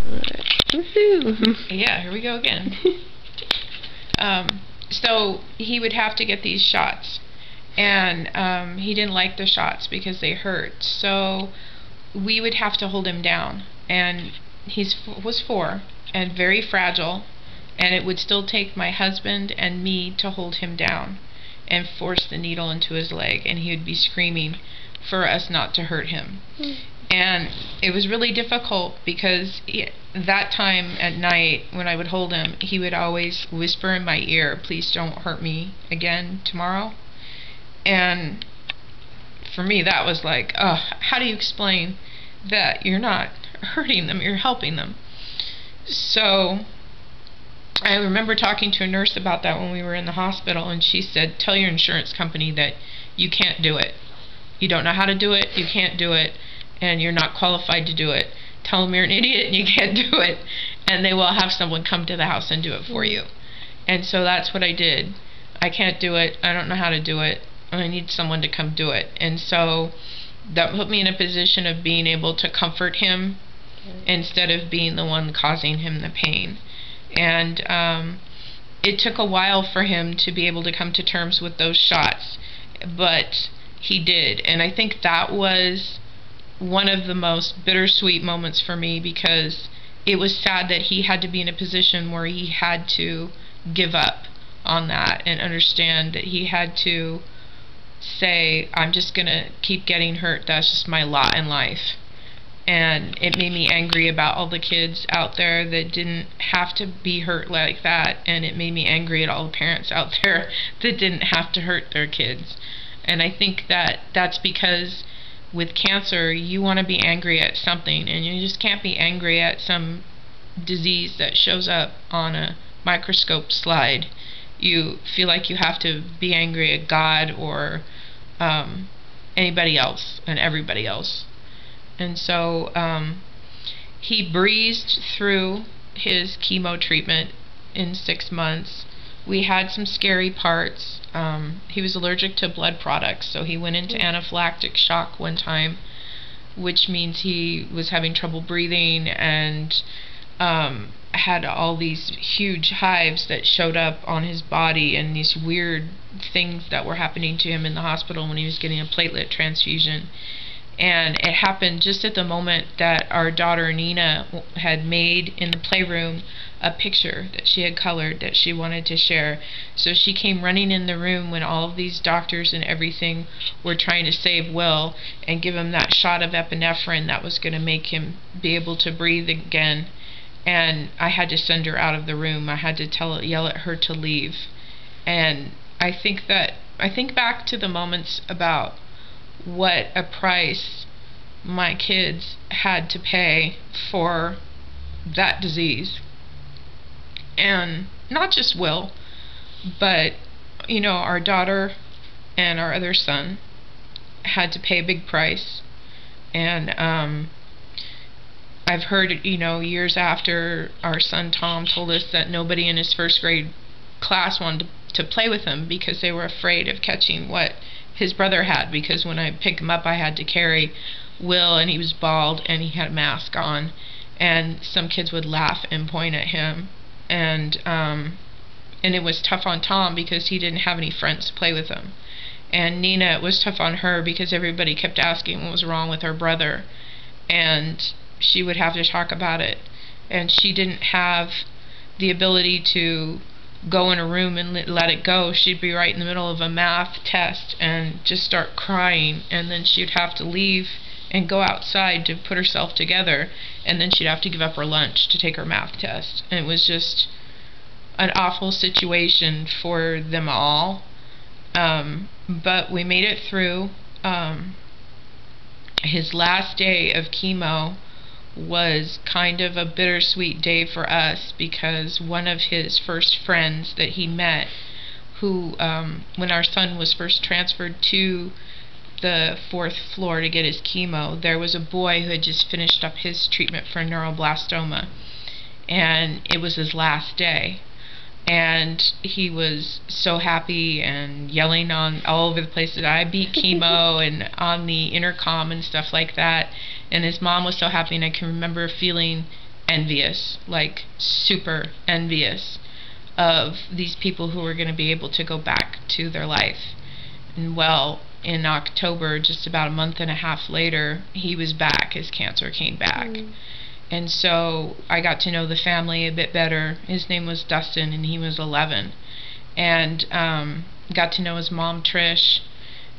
Woohoo! Yeah, here we go again. So he would have to get these shots, and he didn't like the shots because they hurt. So we would have to hold him down, and he was 4 and very fragile, and it would still take my husband and me to hold him down and force the needle into his leg, and he would be screaming for us not to hurt him. And it was really difficult because that time at night when I would hold him, he would always whisper in my ear, "Please don't hurt me again tomorrow." And for me that was like, oh, how do you explain that you're not hurting them, you're helping them? So I remember talking to a nurse about that when we were in the hospital, and she said, "Tell your insurance company that you can't do it. You don't know how to do it, you can't do it, and you're not qualified to do it. Tell them you're an idiot and you can't do it, and they will have someone come to the house and do it for you." And so that's what I did. I can't do it, I don't know how to do it, I need someone to come do it. And so that put me in a position of being able to comfort him instead of being the one causing him the pain. And it took a while for him to be able to come to terms with those shots, but he did. And I think that was one of the most bittersweet moments for me, because it was sad that he had to be in a position where he had to give up on that and understand that he had to say, "I'm just gonna keep getting hurt, that's just my lot in life." And it made me angry about all the kids out there that didn't have to be hurt like that, and it made me angry at all the parents out there that didn't have to hurt their kids. And I think that that's because with cancer, you want to be angry at something, and you just can't be angry at some disease that shows up on a microscope slide. You feel like you have to be angry at God or anybody else and everybody else. And so he breezed through his chemo treatment in 6 months. We had some scary parts. He was allergic to blood products, so he went into anaphylactic shock one time, which means he was having trouble breathing and had all these huge hives that showed up on his body, and these weird things that were happening to him in the hospital when he was getting a platelet transfusion. And it happened just at the moment that our daughter Nina had made in the playroom a picture that she had colored that she wanted to share. So she came running in the room when all of these doctors and everything were trying to save Will and give him that shot of epinephrine that was going to make him be able to breathe again. And I had to send her out of the room. I had to yell at her to leave. And I think back to the moments about what a price my kids had to pay for that disease. And not just Will, but our daughter and our other son had to pay a big price. And I've heard years after, our son Tom told us that nobody in his first grade class wanted to play with him because they were afraid of catching what his brother had, because when I pick him up I had to carry Will, and he was bald and he had a mask on, and some kids would laugh and point at him, and it was tough on Tom because he didn't have any friends to play with him. And Nina, it was tough on her because everybody kept asking what was wrong with her brother, and she would have to talk about it, and she didn't have the ability to go in a room and let it go. She'd be right in the middle of a math test and just start crying, and then she'd have to leave and go outside to put herself together, and then she'd have to give up her lunch to take her math test. And it was just an awful situation for them all, but we made it through. His last day of chemo was kind of a bittersweet day for us, because one of his first friends that he met, who when our son was first transferred to the 4th floor to get his chemo, there was a boy who had just finished up his treatment for neuroblastoma, and it was his last day. And he was so happy and yelling on all over the place that I beat chemo and on the intercom and stuff like that. And his mom was so happy, and I can remember feeling envious, like super envious of these people who were going to be able to go back to their life. And well, in October, just about a month and a half later, he was back. His cancer came back. And so I got to know the family a bit better. His name was Dustin, and he was 11. And got to know his mom, Trish.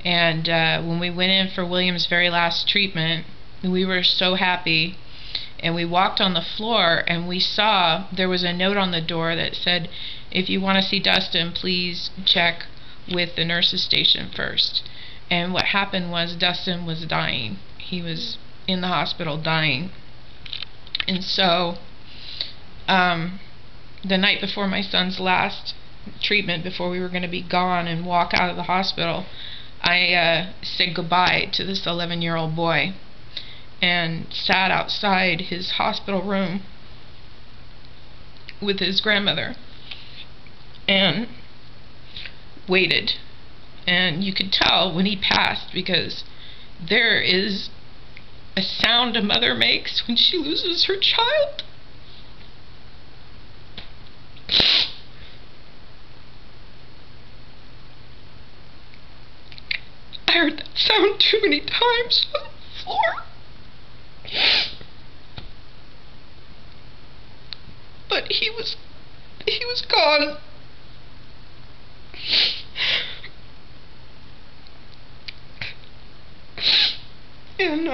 And when we went in for William's very last treatment, we were so happy. And we walked on the floor, and we saw there was a note on the door that said, if you want to see Dustin, please check with the nurses station first. And what happened was Dustin was dying. He was in the hospital dying. And so the night before my son's last treatment, before we were going to be gone and walk out of the hospital, I said goodbye to this 11-year-old boy and sat outside his hospital room with his grandmother and waited. And you could tell when he passed, because there is a sound a mother makes when she loses her child. I heard that sound too many times on the floor. But he was gone. And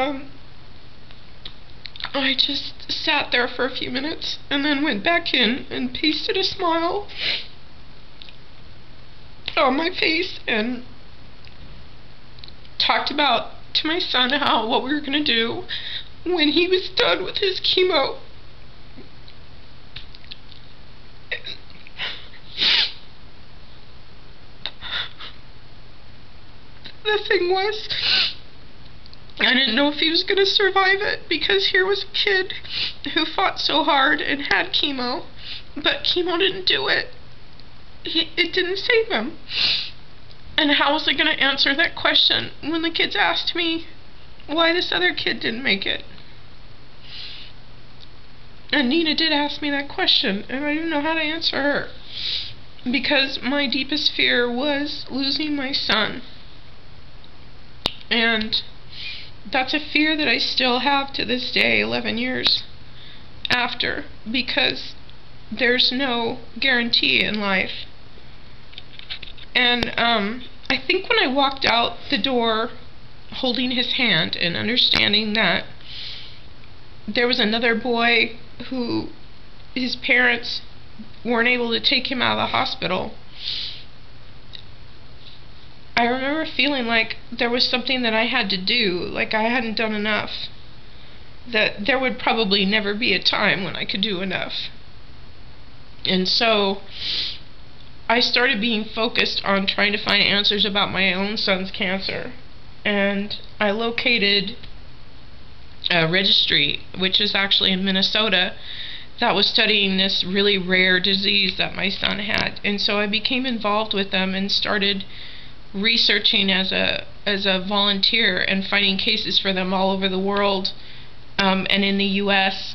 I just sat there for a few minutes and then went back in and pasted a smile on my face and talked about to my son what we were going to do when he was done with his chemo. The thing was, I didn't know if he was going to survive it, because here was a kid who fought so hard and had chemo, but chemo didn't do it. It didn't save him. And how was I going to answer that question when the kids asked me why this other kid didn't make it? And Nina did ask me that question, and I didn't know how to answer her, because my deepest fear was losing my son. And that's a fear that I still have to this day, 11 years after, because there's no guarantee in life. And I think when I walked out the door holding his hand and understanding that there was another boy who his parents weren't able to take him out of the hospital, I remember feeling like there was something that I had to do, like I hadn't done enough, that there would probably never be a time when I could do enough. And so I started being focused on trying to find answers about my own son's cancer. And I located a registry, which is actually in Minnesota, that was studying this really rare disease that my son had. And so I became involved with them and started researching as a volunteer and finding cases for them all over the world, and in the U.S.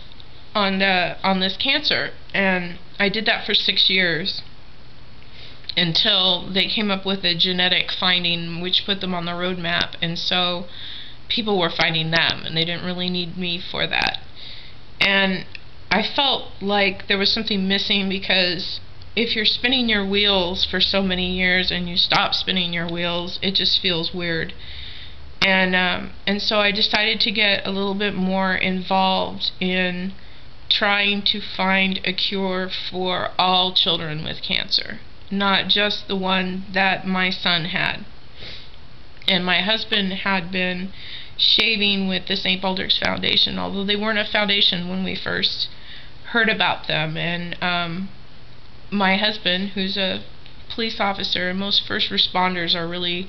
on this cancer. And I did that for 6 years until they came up with a genetic finding which put them on the roadmap. And so people were finding them, and they didn't really need me for that. And I felt like there was something missing, because if you're spinning your wheels for so many years and you stop spinning your wheels, it just feels weird. And so I decided to get a little bit more involved in trying to find a cure for all children with cancer, not just the one that my son had. And my husband had been shaving with the St. Baldrick's Foundation, although they weren't a foundation when we first heard about them. And my husband, who's a police officer, and most first responders are really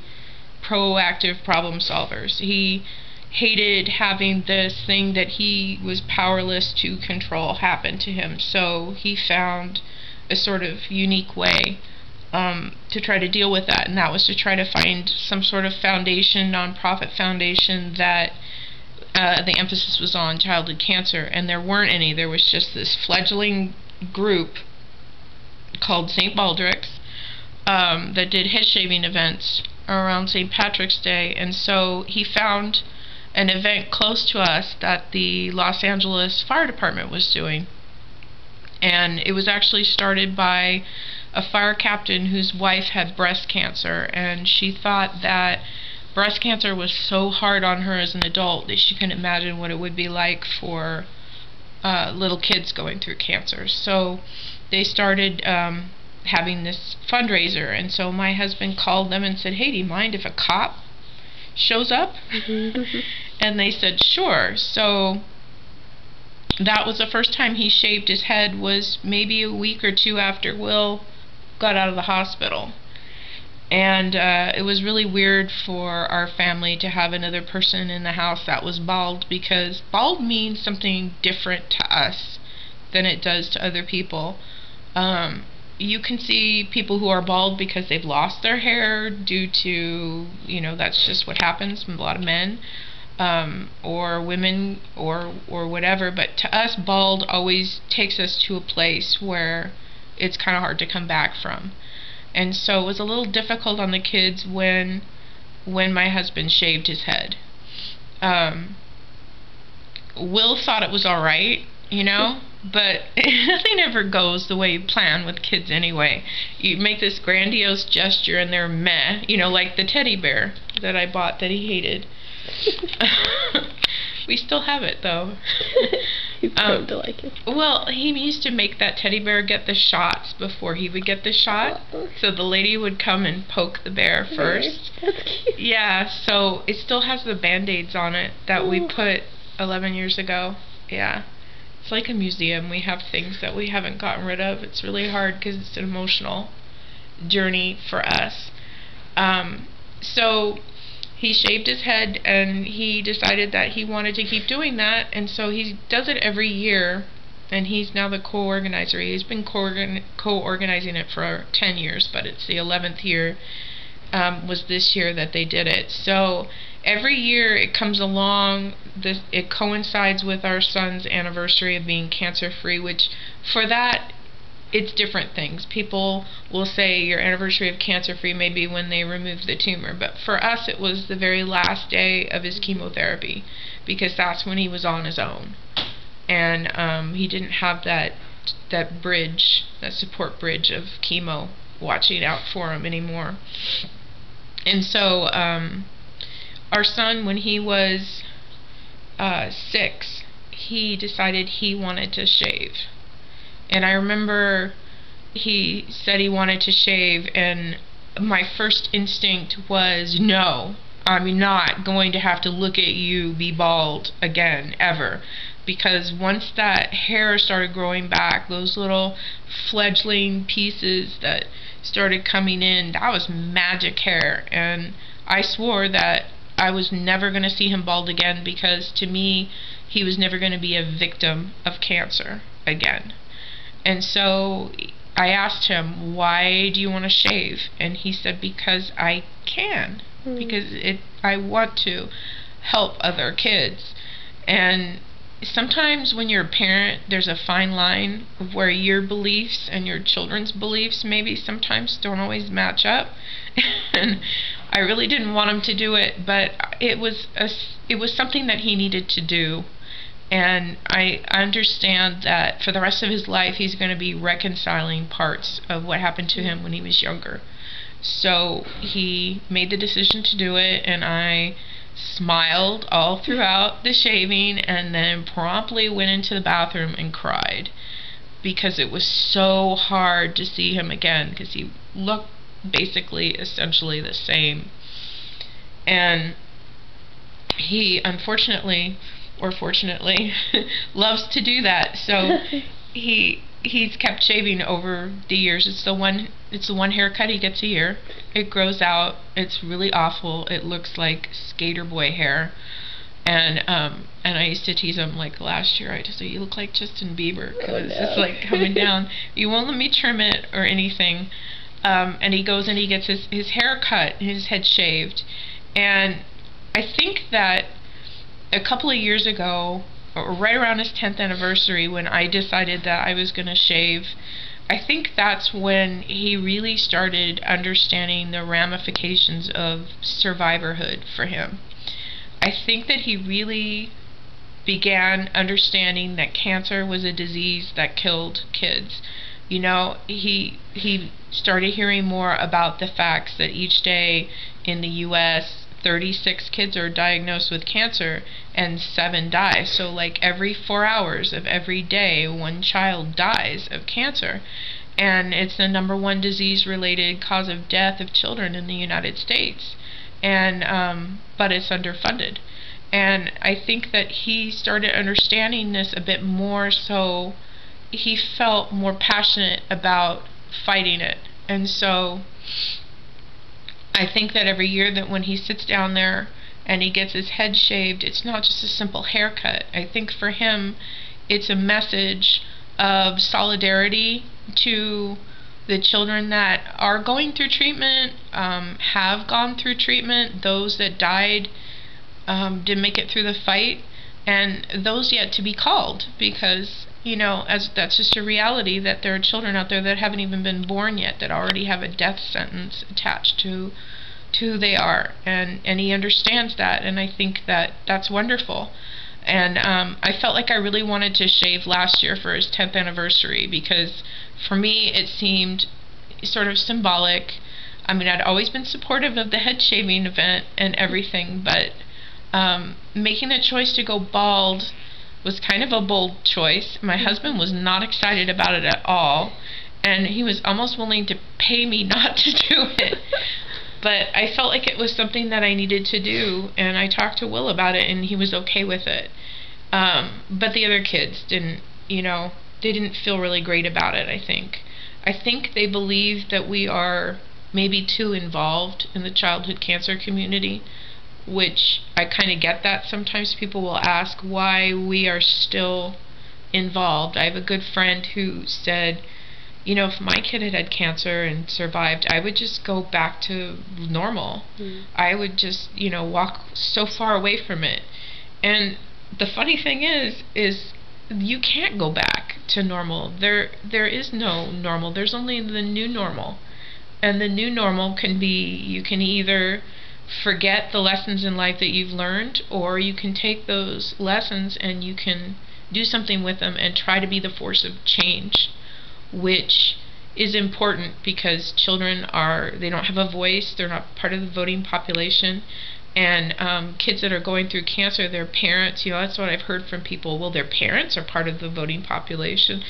proactive problem solvers. He hated having this thing that he was powerless to control happen to him, so he found a sort of unique way to try to deal with that, and that was to try to find some sort of foundation, nonprofit foundation, that the emphasis was on childhood cancer, and there weren't any. There was just this fledgling group called St. Baldrick's that did head shaving events around St. Patrick's Day, and so he found an event close to us that the Los Angeles Fire Department was doing. And it was actually started by a fire captain whose wife had breast cancer, and she thought that breast cancer was so hard on her as an adult that she couldn't imagine what it would be like for little kids going through cancer. So they started having this fundraiser, and so my husband called them and said, "Hey, do you mind if a cop shows up?" And they said, "Sure." So that was the first time he shaved his head, was maybe a week or two after Will got out of the hospital. And it was really weird for our family to have another person in the house that was bald, because bald means something different to us than it does to other people. You can see people who are bald because they've lost their hair due to, that's just what happens with a lot of men. Or women, or whatever, but to us, bald always takes us to a place where it's kind of hard to come back from. And so it was a little difficult on the kids when my husband shaved his head. Will thought it was alright, but nothing ever goes the way you plan with kids anyway. You make this grandiose gesture and they're meh, like the teddy bear that I bought that he hated. We still have it, though. He's grown to like it. Well, he used to make that teddy bear get the shots before he would get the shot. So the lady would come and poke the bear first. That's cute. Yeah, so it still has the Band-Aids on it that we put 11 years ago. Yeah. It's like a museum. We have things that we haven't gotten rid of. It's really hard because it's an emotional journey for us. So he shaved his head, and he decided that he wanted to keep doing that, and so he does it every year, and he's now the co-organizer. He's been co-organizing it for 10 years, but it's the 11th year, was this year that they did it. So every year it comes along, it coincides with our son's anniversary of being cancer-free, which for that, it's different things. People will say your anniversary of cancer-free may be when they remove the tumor, but for us it was the very last day of his chemotherapy, because that's when he was on his own, and he didn't have that bridge, that support bridge of chemo watching out for him anymore. And so our son, when he was 6, he decided he wanted to shave. And I remember he said he wanted to shave, and my first instinct was, no, I'm not going to have to look at you be bald again, ever. Because once that hair started growing back, those little fledgling pieces that started coming in, that was magic hair. And I swore that I was never going to see him bald again, because to me, he was never going to be a victim of cancer again. And so I asked him, why do you want to shave? And he said, because I can. Because I want to help other kids. And sometimes when you're a parent, there's a fine line of where your beliefs and your children's beliefs maybe sometimes don't always match up. And I really didn't want him to do it, but it was something that he needed to do. And I understand that for the rest of his life he's going to be reconciling parts of what happened to him when he was younger. So he made the decision to do it, and I smiled all throughout the shaving, and then promptly went into the bathroom and cried, because it was so hard to see him again, because he looked basically essentially the same. And he unfortunately, or fortunately, loves to do that. So he's kept shaving over the years. It's the one haircut he gets a year. It grows out. It's really awful. It looks like skater boy hair. And I used to tease him, like last year, I just said, you look like Justin Bieber, because it's like coming down. You won't let me trim it or anything. And he goes and he gets his hair cut, his head shaved. And I think that a couple of years ago, or right around his 10th anniversary, when I decided that I was going to shave, I think that's when he really started understanding the ramifications of survivorhood for him. I think that he really began understanding that cancer was a disease that killed kids. You know, he started hearing more about the facts that each day in the U.S., 36 kids are diagnosed with cancer and 7 die. So like every 4 hours of every day, one child dies of cancer. And it's the #1 disease-related cause of death of children in the United States. And but it's underfunded. And I think that he started understanding this a bit more, so he felt more passionate about fighting it. And so I think that every year that when he sits down there and he gets his head shaved, it's not just a simple haircut. I think for him it's a message of solidarity to the children that are going through treatment, have gone through treatment, those that died, didn't make it through the fight, and those yet to be called, because as that's just a reality, that there are children out there that haven't even been born yet that already have a death sentence attached to who they are, and he understands that, and I think that that's wonderful. And I felt like I really wanted to shave last year for his 10th anniversary, because for me it seemed sort of symbolic. I mean, I'd always been supportive of the head shaving event and everything, but making the choice to go bald was kind of a bold choice. My husband was not excited about it at all, and he was almost willing to pay me not to do it. But I felt like it was something that I needed to do, and I talked to Will about it, and he was okay with it. But the other kids didn't, they didn't feel really great about it, I think. I think they believe that we are maybe too involved in the childhood cancer community, which I kind of get that. Sometimes people will ask why we are still involved. I have a good friend who said, if my kid had had cancer and survived, I would just go back to normal. I would just, walk so far away from it. And the funny thing is you can't go back to normal. There is no normal. There's only the new normal. And the new normal can be, you can either forget the lessons in life that you've learned, or you can take those lessons and you can do something with them and try to be the force of change, which is important because children they don't have a voice, they're not part of the voting population, and kids that are going through cancer, their parents, that's what I've heard from people, well, their parents are part of the voting population,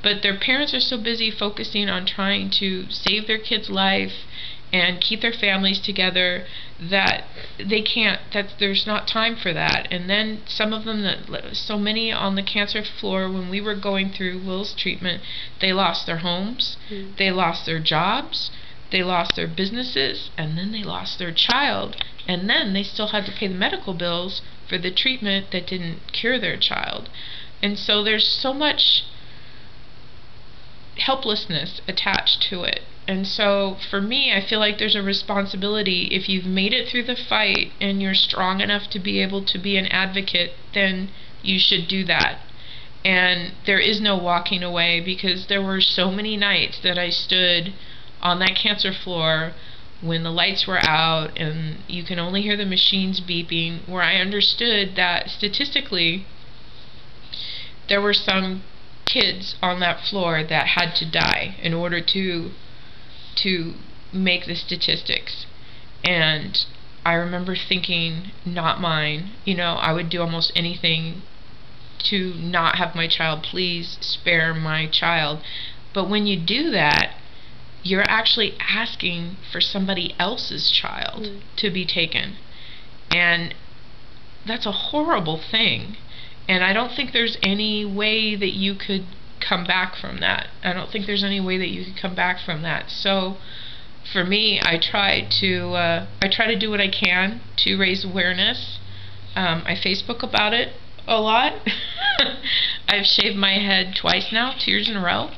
but their parents are so busy focusing on trying to save their kid's life and keep their families together that they can't, there's not time for that. And then some of them, so many on the cancer floor, when we were going through Will's treatment, they lost their homes, they lost their jobs, they lost their businesses, and then they lost their child, and then they still had to pay the medical bills for the treatment that didn't cure their child. And so there's so much helplessness attached to it. And so for me, I feel like there's a responsibility. If you've made it through the fight and you're strong enough to be able to be an advocate, then you should do that. And there is no walking away, because there were so many nights that I stood on that cancer floor when the lights were out and you can only hear the machines beeping, where I understood that statistically there were some kids on that floor that had to die in order to make the statistics. And I remember thinking, not mine. I would do almost anything to not have my child. Please spare my child. But when you do that, you're actually asking for somebody else's child to be taken. And that's a horrible thing. And I don't think there's any way that you could come back from that. I don't think there's any way that you could come back from that. So for me, I try to do what I can to raise awareness. I Facebook about it a lot. I've shaved my head twice now, 2 years in a row.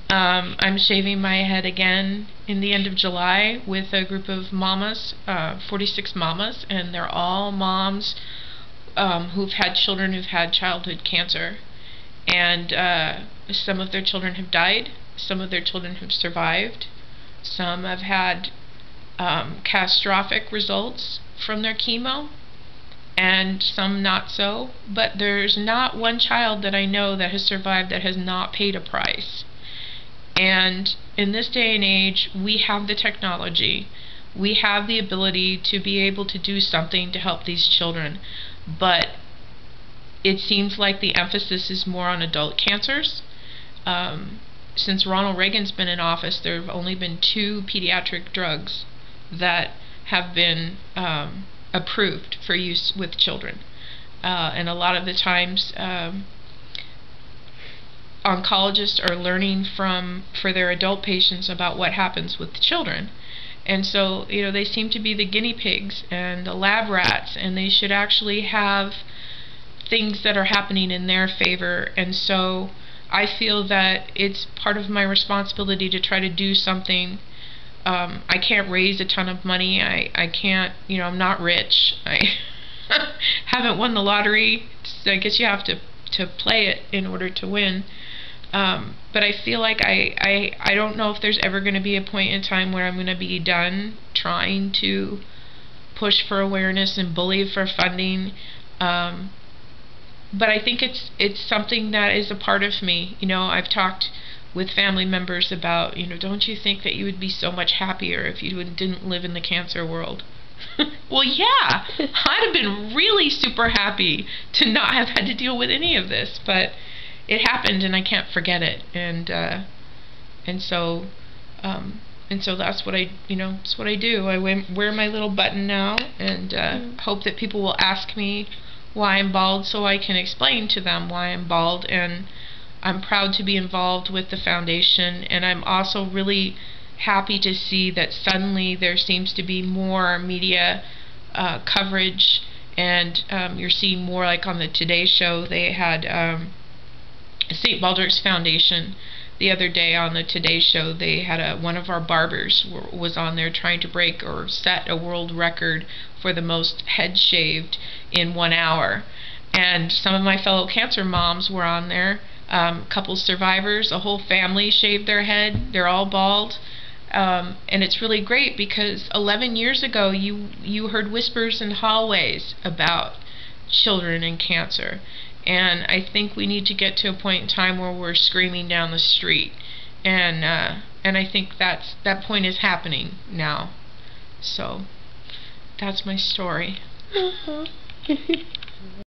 I'm shaving my head again in the end of July with a group of mamas, 46 mamas, and they're all moms who've had children who've had childhood cancer, and some of their children have died, some of their children have survived, some have had catastrophic results from their chemo, and some not so. But there's not one child that I know that has survived that has not paid a price. And in this day and age, we have the technology, we have the ability to be able to do something to help these children, but it seems like the emphasis is more on adult cancers. Since Ronald Reagan's been in office, there have only been 2 pediatric drugs that have been approved for use with children. And a lot of the times, oncologists are learning for their adult patients about what happens with the children. And so, they seem to be the guinea pigs and the lab rats, and they should actually have things that are happening in their favor. And so I feel that it's part of my responsibility to try to do something. I can't raise a ton of money. I can't, I'm not rich. I haven't won the lottery. I guess you have to play it in order to win. But I feel like I don't know if there's ever going to be a point in time where I'm going to be done trying to push for awareness and bully for funding. But I think it's something that is a part of me. I've talked with family members about, don't you think that you would be so much happier if you didn't live in the cancer world? Well, yeah, I'd have been really super happy to not have had to deal with any of this, but it happened, and I can't forget it. And so that's what that's what I do. I wear my little button now, and hope that people will ask me why I'm bald, so I can explain to them why I'm bald. And I'm proud to be involved with the foundation, and I'm also really happy to see that suddenly there seems to be more media coverage, and you're seeing more, like on the Today Show. They had St. Baldrick's Foundation the other day on the Today Show. They had one of our barbers was on there trying to break or set a world record for the most head shaved in 1 hour. And some of my fellow cancer moms were on there. Couple survivors, a whole family shaved their head. They're all bald. And it's really great because 11 years ago you heard whispers in hallways about children and cancer. And I think we need to get to a point in time where we're screaming down the street. And I think that point is happening now. So that's my story.